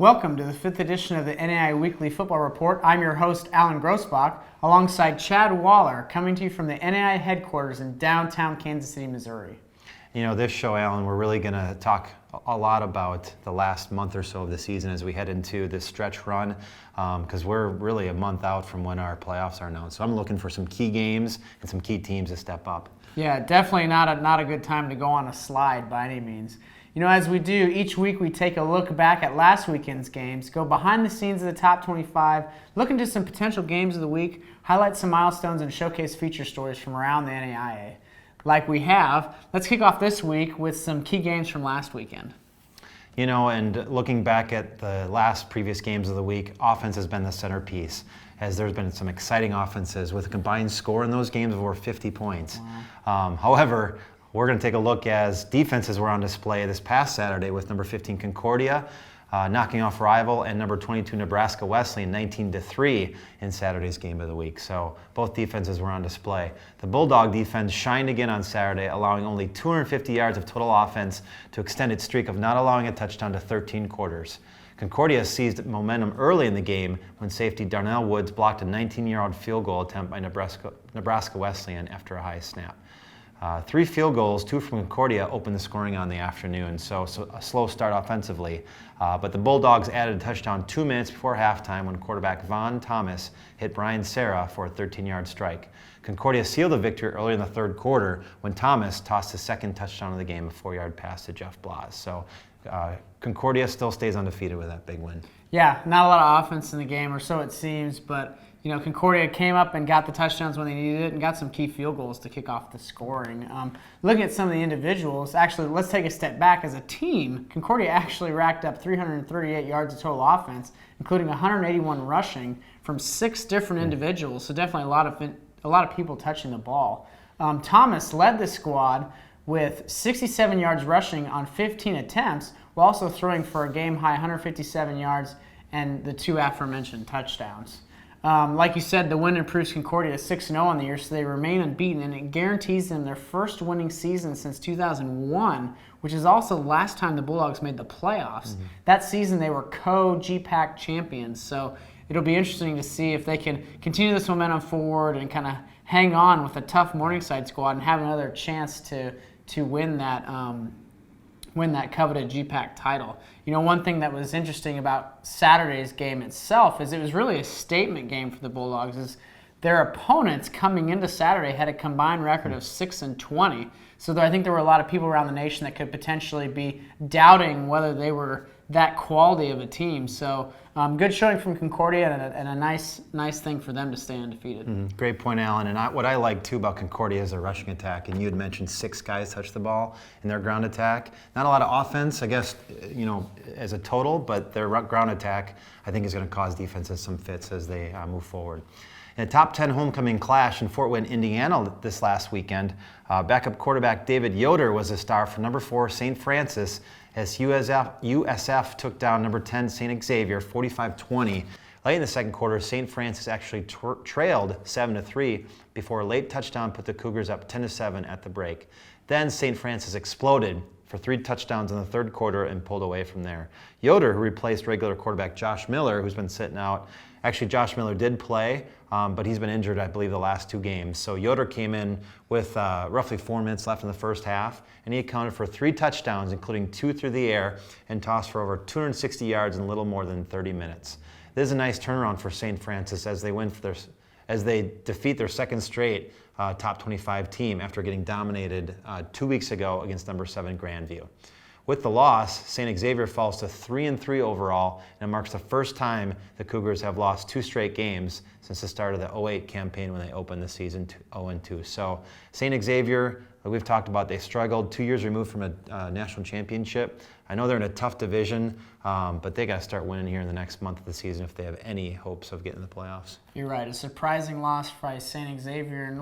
Welcome to the 5th edition of the NAIA Weekly Football Report. I'm your host, Alan Grossbach, alongside Chad Waller, coming to you from the NAIA headquarters in downtown Kansas City, Missouri. You know, this show, Alan, we're really going to talk a lot about the last month or so of the season as we head into this stretch run, because we're really a month out from when our playoffs are announced. So I'm looking for some key games and some key teams to step up. Yeah, definitely not a good time to go on a slide by any means. You know, as we do, each week we take a look back at last weekend's games, go behind the scenes of the top 25, look into some potential games of the week, highlight some milestones, and showcase feature stories from around the NAIA. Like we have, let's kick off this week with some key games from last weekend. You know, and looking back at the last previous games of the week, offense has been the centerpiece, as there's been some exciting offenses with a combined score in those games of over 50 points. Wow. However, we're going to take a look as defenses were on display this past Saturday with number 15 Concordia knocking off rival and number 22 Nebraska Wesleyan 19-3 in Saturday's game of the week. So both defenses were on display. The Bulldog defense shined again on Saturday, allowing only 250 yards of total offense to extend its streak of not allowing a touchdown to 13 quarters. Concordia seized momentum early in the game when safety Darnell Woods blocked a 19-yard field goal attempt by Nebraska Wesleyan after a high snap. 3 field goals, 2 from Concordia, opened the scoring on the afternoon, so a slow start offensively. But the Bulldogs added a touchdown 2 minutes before halftime when quarterback Vaughn Thomas hit Brian Serra for a 13-yard strike. Concordia sealed the victory early in the third quarter when Thomas tossed his second touchdown of the game, a 4-yard pass to Jeff Blas. So Concordia still stays undefeated with that big win. Yeah, not a lot of offense in the game, or so it seems, but you know, Concordia came up and got the touchdowns when they needed it and got some key field goals to kick off the scoring. Looking at some of the individuals, actually, let's take a step back. As a team, Concordia actually racked up 338 yards of total offense, including 181 rushing from 6 different individuals, so definitely a lot of people touching the ball. Thomas led the squad with 67 yards rushing on 15 attempts, while also throwing for a game-high 157 yards and the 2 aforementioned touchdowns. Like you said, the win improves Concordia 6-0 on the year, so they remain unbeaten, and it guarantees them their first winning season since 2001, which is also the last time the Bulldogs made the playoffs. Mm-hmm. That season, they were co-GPAC champions, so it'll be interesting to see if they can continue this momentum forward and kind of hang on with a tough Morningside squad and have another chance to win that coveted GPAC title. You know, one thing that was interesting about Saturday's game itself is it was really a statement game for the Bulldogs. Is their opponents coming into Saturday had a combined record of 6-20. So I think there were a lot of people around the nation that could potentially be doubting whether they were that quality of a team. So good showing from Concordia and a nice thing for them to stay undefeated. Mm-hmm. Great point, Alan. And what I like too about Concordia is their rushing attack. And you had mentioned 6 guys touched the ball in their ground attack. Not a lot of offense, I guess, you know, as a total, but their ground attack I think is going to cause defenses some fits as they move forward. In a top 10 homecoming clash in Fort Wayne, Indiana this last weekend, backup quarterback David Yoder was a star for number 4 St. Francis as USF took down number 10 St. Xavier 45-20. Late in the second quarter, St. Francis actually trailed 7-3 before a late touchdown put the Cougars up 10-7 at the break. Then St. Francis exploded for 3 touchdowns in the third quarter and pulled away from there. Yoder, who replaced regular quarterback Josh Miller, who's been sitting out. Actually, Josh Miller did play, but he's been injured, I believe, the last 2 games. So Yoder came in with roughly 4 minutes left in the first half, and he accounted for 3 touchdowns, including 2 through the air, and tossed for over 260 yards in a little more than 30 minutes. This is a nice turnaround for St. Francis as they defeat their second straight top 25 team after getting dominated 2 weeks ago against number 7 Grandview. With the loss, St. Xavier falls to 3-3 overall, and it marks the first time the Cougars have lost 2 straight games since the start of the 08 campaign when they opened the season 0-2. So St. Xavier, like we've talked about, they struggled 2 years removed from a national championship. I know they're in a tough division, but they got to start winning here in the next month of the season if they have any hopes of getting the playoffs. You're right. A surprising loss by St. Xavier, and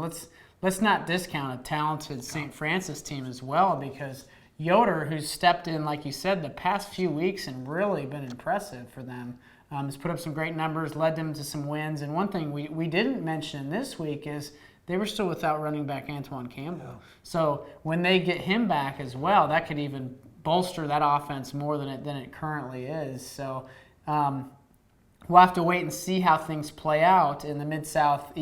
let's not discount a talented St. Francis team as well, because Yoder, who's stepped in, like you said, the past few weeks and really been impressive for them, has put up some great numbers, led them to some wins. And one thing we didn't mention this week is they were still without running back Antoine Campbell. Yeah. So when they get him back as well, that could even bolster that offense more than it currently is. So We'll have to wait and see how things play out in the Mid-States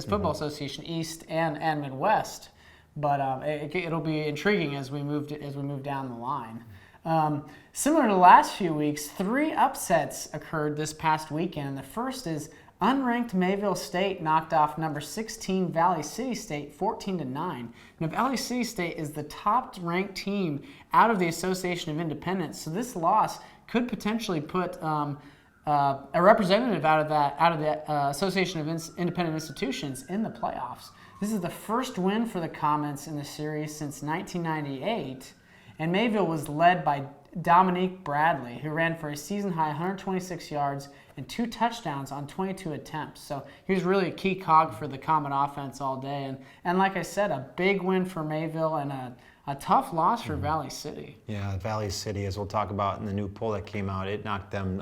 Football Association East and Midwest. But it'll be intriguing as we move down the line. Similar to the last few weeks, 3 upsets occurred this past weekend. The first is unranked Mayville State knocked off number 16 Valley City State 14-9. Now, Valley City State is the top-ranked team out of the Association of Independents, so this loss could potentially put a representative out of the Association of Independent Institutions in the playoffs. This is the first win for the Comets in the series since 1998, and Mayville was led by Dominique Bradley, who ran for a season-high 126 yards and 2 touchdowns on 22 attempts. So he was really a key cog for the Comet offense all day. And like I said, a big win for Mayville and a tough loss for Valley City. Yeah, Valley City, as we'll talk about in the new poll that came out, it knocked them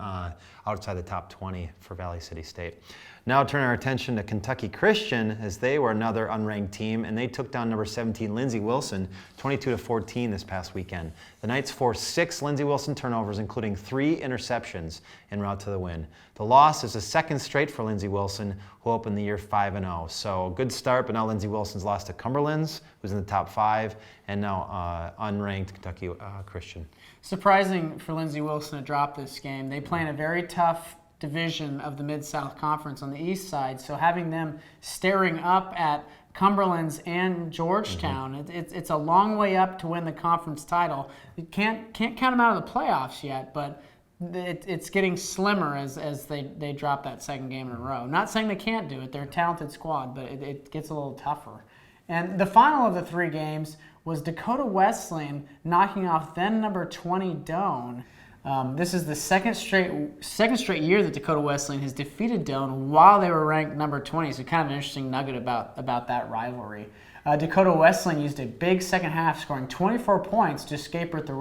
outside the top 20 for Valley City State. Now turn our attention to Kentucky Christian, as they were another unranked team, and they took down number 17 Lindsey Wilson 22-14 this past weekend. The Knights forced 6 Lindsey Wilson turnovers, including 3 interceptions en route to the win. The loss is the second straight for Lindsey Wilson, who opened the year 5-0. So a good start, but now Lindsey Wilson's lost to Cumberland's, who's in the top 5, and now unranked Kentucky Christian. Surprising for Lindsey Wilson to drop this game. They play in a very tough division of the Mid-South Conference on the east side, so having them staring up at Cumberland's and Georgetown, it's a long way up to win the conference title. You can't count them out of the playoffs yet, but it's getting slimmer as they drop that second game in a row. Not saying they can't do it. They're a talented squad, but it gets a little tougher. And the final of the 3 games was Dakota Wesleyan knocking off then number 20 Doane. This is the second straight year that Dakota Wesleyan has defeated Doane while they were ranked number 20. So kind of an interesting nugget about that rivalry. Dakota Wesleyan used a big second half, scoring 24 points to escape with the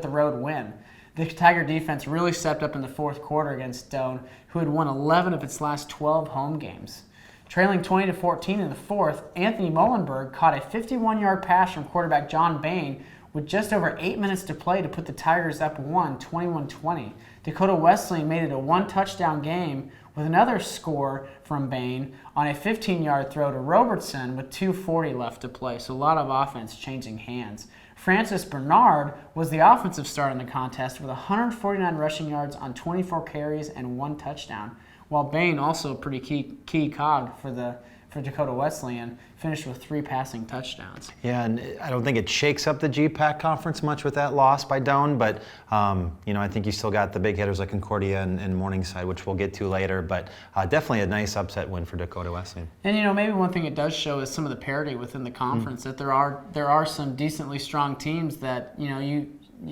road win. The Tiger defense really stepped up in the fourth quarter against Doane, who had won 11 of its last 12 home games. Trailing 20-14 in the fourth, Anthony Mullenberg caught a 51-yard pass from quarterback John Bain with just over 8 minutes to play to put the Tigers up 21-20. Dakota Wesleyan made it a 1-touchdown game with another score from Bain on a 15-yard throw to Robertson with 2:40 left to play. So a lot of offense changing hands. Francis Bernard was the offensive star in the contest with 149 rushing yards on 24 carries and 1 touchdown, while Bain, also a pretty key cog for Dakota Wesleyan, finished with 3 passing touchdowns. Yeah, and I don't think it shakes up the GPAC conference much with that loss by Doane, but I think you still got the big hitters like Concordia and Morningside, which we'll get to later, but definitely a nice upset win for Dakota Wesleyan. And maybe one thing it does show is some of the parity within the conference, that there are some decently strong teams that you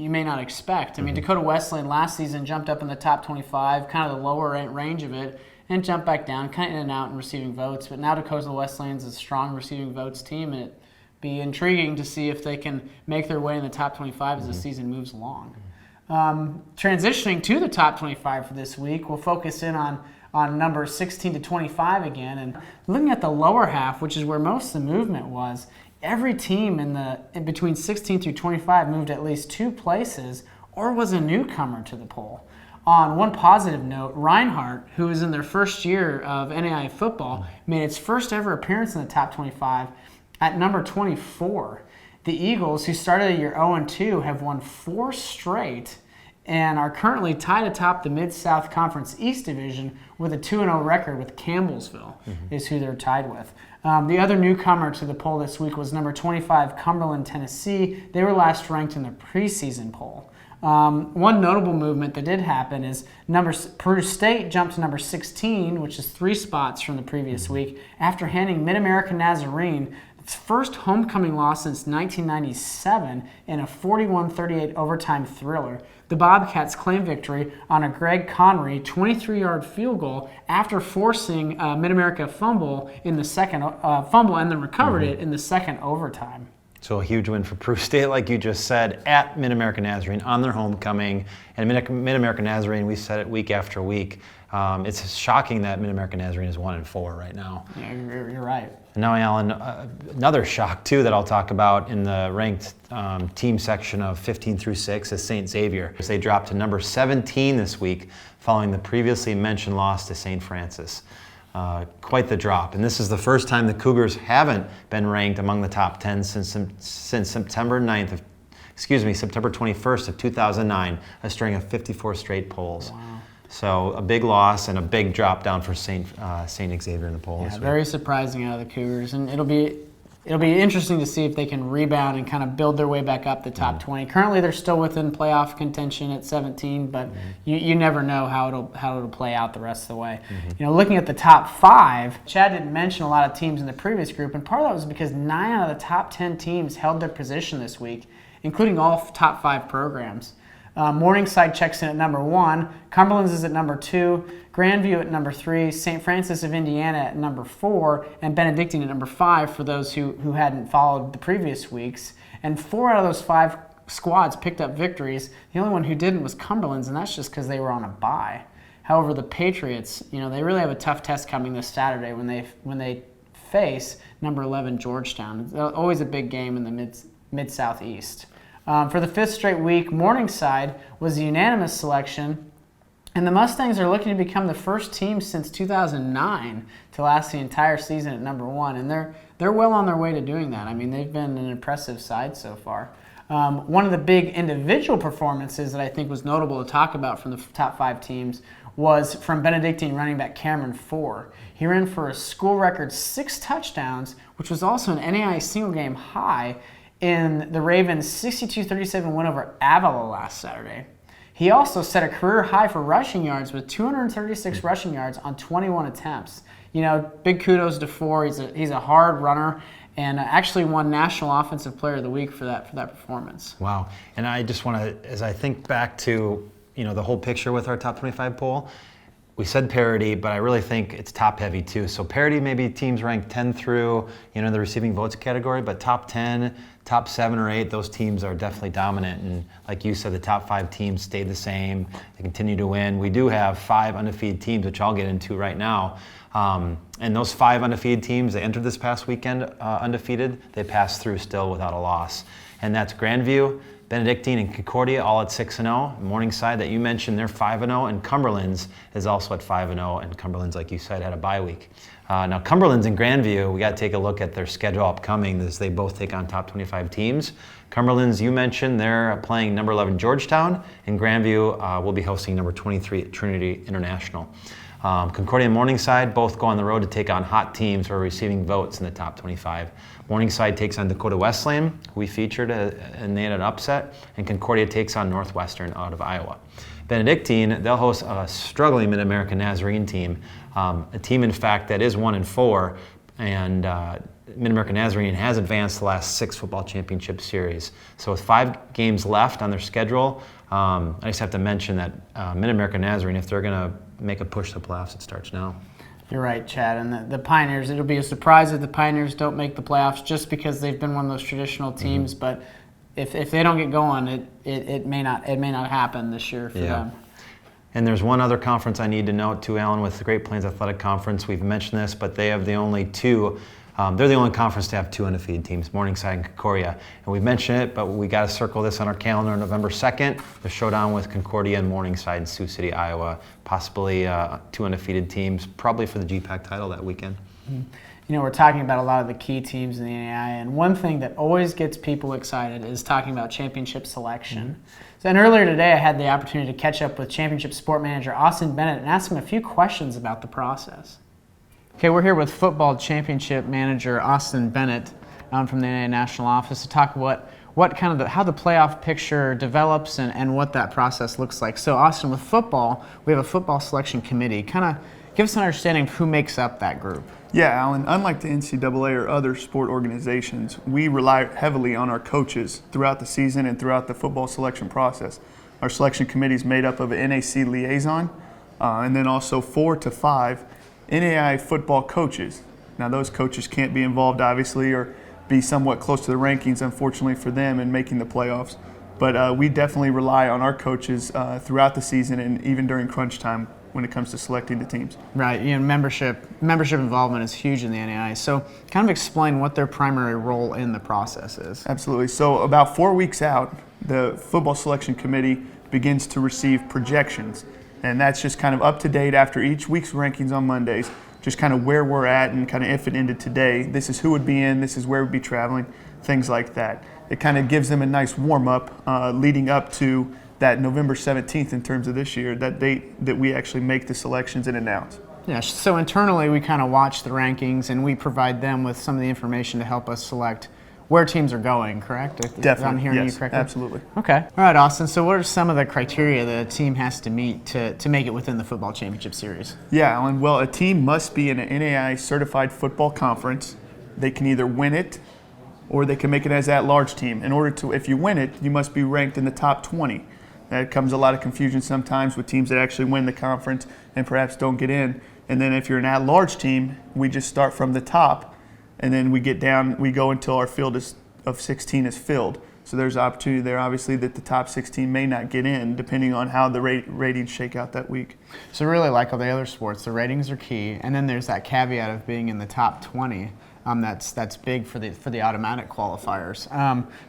may not expect. I mean, Dakota Wesleyan last season jumped up in the top 25, kind of the lower range of it, and jump back down, kind of in and out in receiving votes. But now Dakota Wesleyan's a strong receiving votes team, and it'd be intriguing to see if they can make their way in the top 25 as the season moves along. Transitioning to the top 25 for this week, we'll focus in on numbers 16-25 again. And looking at the lower half, which is where most of the movement was, every team in between 16 through 25 moved at least 2 places or was a newcomer to the poll. On one positive note, Reinhardt, who is in their first year of NAIA football, made its first ever appearance in the top 25 at number 24. The Eagles, who started the year 0-2, have won 4 straight and are currently tied atop the Mid-South Conference East Division with a 2-0 record with Campbellsville, is who they're tied with. The other newcomer to the poll this week was number 25, Cumberland, Tennessee. They were last ranked in the preseason poll. One notable movement that did happen is Peru State jumped to number 16, which is 3 spots from the previous week, after handing Mid-American Nazarene its first homecoming loss since 1997 in a 41-38 overtime thriller. The Bobcats claimed victory on a Greg Connery 23-yard field goal after forcing Mid-America fumble in the second fumble and then recovered it in the second overtime. So a huge win for Peru State, like you just said, at Mid-America Nazarene on their homecoming. And Mid-America Nazarene, we said it week after week. It's shocking that Mid-America Nazarene is 1-4 right now. Yeah, you're right. And now, Alan, another shock too that I'll talk about in the ranked team section of 15 through 6 is St. Xavier. They dropped to number 17 this week following the previously mentioned loss to St. Francis. Quite the drop, and this is the first time the Cougars haven't been ranked among the top 10 since September 21st of 2009, a string of 54 straight polls. Wow. So a big loss and a big drop down for St. Xavier in the polls. Yeah, very surprising out of the Cougars, and it'll be interesting to see if they can rebound and kind of build their way back up the top 20. Currently, they're still within playoff contention at 17, but you never know how it'll play out the rest of the way. You know, looking at the top 5, Chad didn't mention a lot of teams in the previous group, and part of that was because 9 out of the top 10 teams held their position this week, including all top 5 programs. Morningside checks in at number 1, Cumberland's is at number 2, Grandview at number 3, St. Francis of Indiana at number 4, and Benedictine at number 5 for those who hadn't followed the previous weeks. And 4 out of those 5 squads picked up victories. The only one who didn't was Cumberland's, and that's just because they were on a bye. However, the Patriots, you know, they really have a tough test coming this Saturday when they face number 11 Georgetown. It's always a big game in the mid-southeast. For the 5th straight week, Morningside was a unanimous selection, and the Mustangs are looking to become the first team since 2009 to last the entire season at number 1, and they're well on their way to doing that. I mean, they've been an impressive side so far. One of the big individual performances that I think was notable to talk about from the top 5 teams was from Benedictine running back Cameron Four. He ran for a school record 6 touchdowns, which was also an NAIA single game high in the Ravens' 62-37 win over Avila last Saturday. He also set a career high for rushing yards with 236 rushing yards on 21 attempts. You know, big kudos to Four. He's a hard runner and actually won National Offensive Player of the Week for that performance. Wow. And I just want to, as I think back to, you know, the whole picture with our top 25 poll, we said parity, but I really think it's top heavy too. So parity, maybe teams ranked 10 through, you know, the receiving votes category, but top 10, top 7 or 8, those teams are definitely dominant. And like you said, the top 5 teams stayed the same. They continue to win. We do have 5 undefeated teams, which I'll get into right now. And those 5 undefeated teams, they entered this past weekend undefeated. They passed through still without a loss. And that's Grandview, Benedictine, and Concordia all at 6-0. Morningside that you mentioned, they're 5-0, and Cumberland's is also at 5-0, and Cumberland's, like you said, had a bye week. Now Cumberland's and Grandview, we got to take a look at their schedule upcoming as they both take on top 25 teams. Cumberland's, you mentioned, they're playing number 11 Georgetown, and Grandview will be hosting number 23 Trinity International. Concordia and Morningside both go on the road to take on hot teams who are receiving votes in the top 25. Morningside takes on Dakota Wesleyan, who we featured, and they had an upset, and Concordia takes on Northwestern out of Iowa. Benedictine, they'll host a struggling Mid-America Nazarene team, a team, in fact, that is 1-4, and Mid-America Nazarene has advanced the last 6 football championship series. So with 5 games left on their schedule, I just have to mention that Mid-America Nazarene, if they're going to make a push to the playoffs, it starts now. You're right, Chad. And the Pioneers, it'll be a surprise if the Pioneers don't make the playoffs just because they've been one of those traditional teams. But if they don't get going, it may not happen this year for them. And there's one other conference I need to note too, Alan, with the Great Plains Athletic Conference. We've mentioned this, but they have the only 2. They're the only conference to have 2 undefeated teams, Morningside and Concordia. And we've mentioned it, but we got to circle this on our calendar on November 2nd, the showdown with Concordia and Morningside in Sioux City, Iowa. Possibly 2 undefeated teams, probably for the GPAC title that weekend. You know, we're talking about a lot of the key teams in the NAIA, and one thing that always gets people excited is talking about championship selection. And earlier today, I had the opportunity to catch up with championship sport manager Austin Bennett and ask him a few questions about the process. Okay, we're here with football championship manager Austin Bennett from the NAIA National Office to talk what kind of how the playoff picture develops and what that process looks like. So, Austin, with football, we have a football selection committee. Kind of give us an understanding of who makes up that group. Yeah, Alan, unlike the NCAA or other sport organizations, we rely heavily on our coaches throughout the season and throughout the football selection process. Our selection committee is made up of an NAC liaison and then also 4 to 5 NAIA football coaches. Now, those coaches can't be involved, obviously, or be somewhat close to the rankings, unfortunately for them, and making the playoffs. But we definitely rely on our coaches throughout the season and even during crunch time when it comes to selecting the teams. Right, membership involvement is huge in the NAIA. So kind of explain what their primary role in the process is. Absolutely. So about 4 weeks out, the football selection committee begins to receive projections. And that's just kind of up to date after each week's rankings on Mondays, just kind of where we're at and kind of if it ended today. This is who would be in, this is where we'd be traveling, things like that. It kind of gives them a nice warm-up leading up to that November 17th in terms of this year, that date that we actually make the selections and announce. Yeah, so internally we kind of watch the rankings and we provide them with some of the information to help us select where teams are going, correct? Definitely, I'm hearing yes, you correctly? absolutely. Okay. All right, Austin, so what are some of the criteria that a team has to meet to make it within the football championship series? Yeah, Alan, well, a team must be in an NAIA certified football conference. They can either win it or they can make it as at-large team. In order to, if you win it, you must be ranked in the top 20. That comes a lot of confusion sometimes with teams that actually win the conference and perhaps don't get in. And then if you're an at-large team, we just start from the top, and then we get down, we go until our field of 16 is filled. So there's opportunity there, obviously, that the top 16 may not get in, depending on how the ratings shake out that week. So really, like all the other sports, the ratings are key, and then there's that caveat of being in the top 20. That's big for the automatic qualifiers.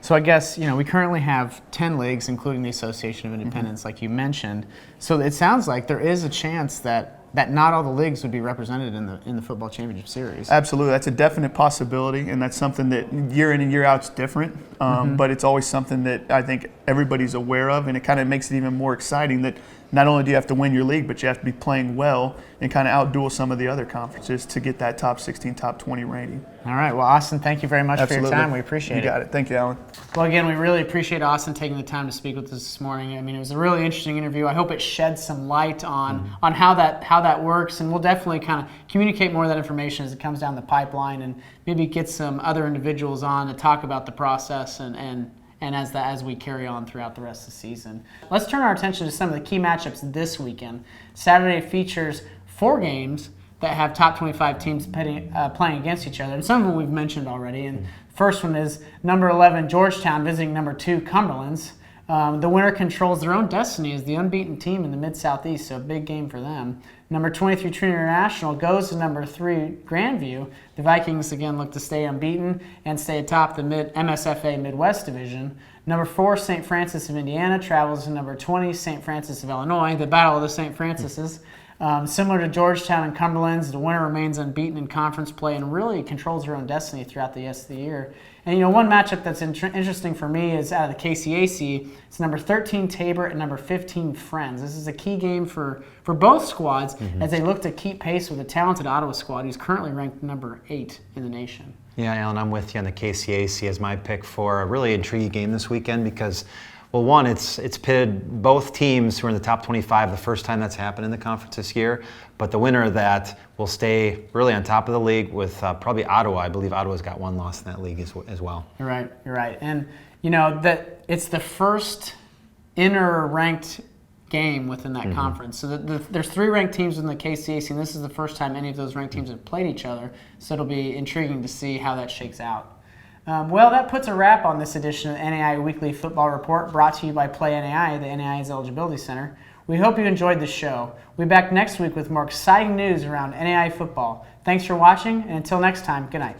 So I guess we currently have 10 leagues, including the Association of Independents, like you mentioned. So it sounds like there is a chance that not all the leagues would be represented in the football championship series. Absolutely, that's a definite possibility, and that's something that year in and year out is different. But it's always something that I think everybody's aware of, and it kind of makes it even more exciting that not only do you have to win your league, but you have to be playing well and kind of outduel some of the other conferences to get that top 16, top 20 rating. All right. Well, Austin, thank you very much Absolutely. for your time. We appreciate it. You got it. Thank you, Alan. Well, again, we really appreciate Austin taking the time to speak with us this morning. I mean, it was a really interesting interview. I hope it sheds some light on how that works, and we'll definitely kind of communicate more of that information as it comes down the pipeline, and maybe get some other individuals on to talk about the process and as we carry on throughout the rest of the season. Let's turn our attention to some of the key matchups this weekend. Saturday features 4 games that have top 25 teams playing against each other, and some of them we've mentioned already. And first one is number 11 Georgetown visiting number 2 Cumberland's. The winner controls their own destiny as the unbeaten team in the Mid-Southeast, so a big game for them. Number 23 Trinity International goes to number 3 Grandview. The Vikings again look to stay unbeaten and stay atop the MSFA Midwest Division. Number 4 St. Francis of Indiana travels to number 20 St. Francis of Illinois. The Battle of the St. Francis's. Similar to Georgetown and Cumberland's, the winner remains unbeaten in conference play and really controls her own destiny throughout the rest of the year. And one matchup that's interesting for me is out of the KCAC. It's number 13 Tabor and number 15 Friends. This is a key game for both squads as they look to keep pace with a talented Ottawa squad who's currently ranked number 8 in the nation. Yeah, Alan, I'm with you on the KCAC as my pick for a really intriguing game this weekend because, well, one, it's pitted both teams who are in the top 25 the first time that's happened in the conference this year, but the winner of that will stay really on top of the league with probably Ottawa. I believe Ottawa's got 1 loss in that league as well. You're right. And, that it's the first inner-ranked game within that conference. So there's 3 ranked teams in the KCAC, and this is the first time any of those ranked teams have played each other, so it'll be intriguing to see how that shakes out. Well, that puts a wrap on this edition of the NAIA Weekly Football Report, brought to you by Play NAIA, the NAIA's Eligibility Center. We hope you enjoyed the show. We'll be back next week with more exciting news around NAIA football. Thanks for watching, and until next time, good night.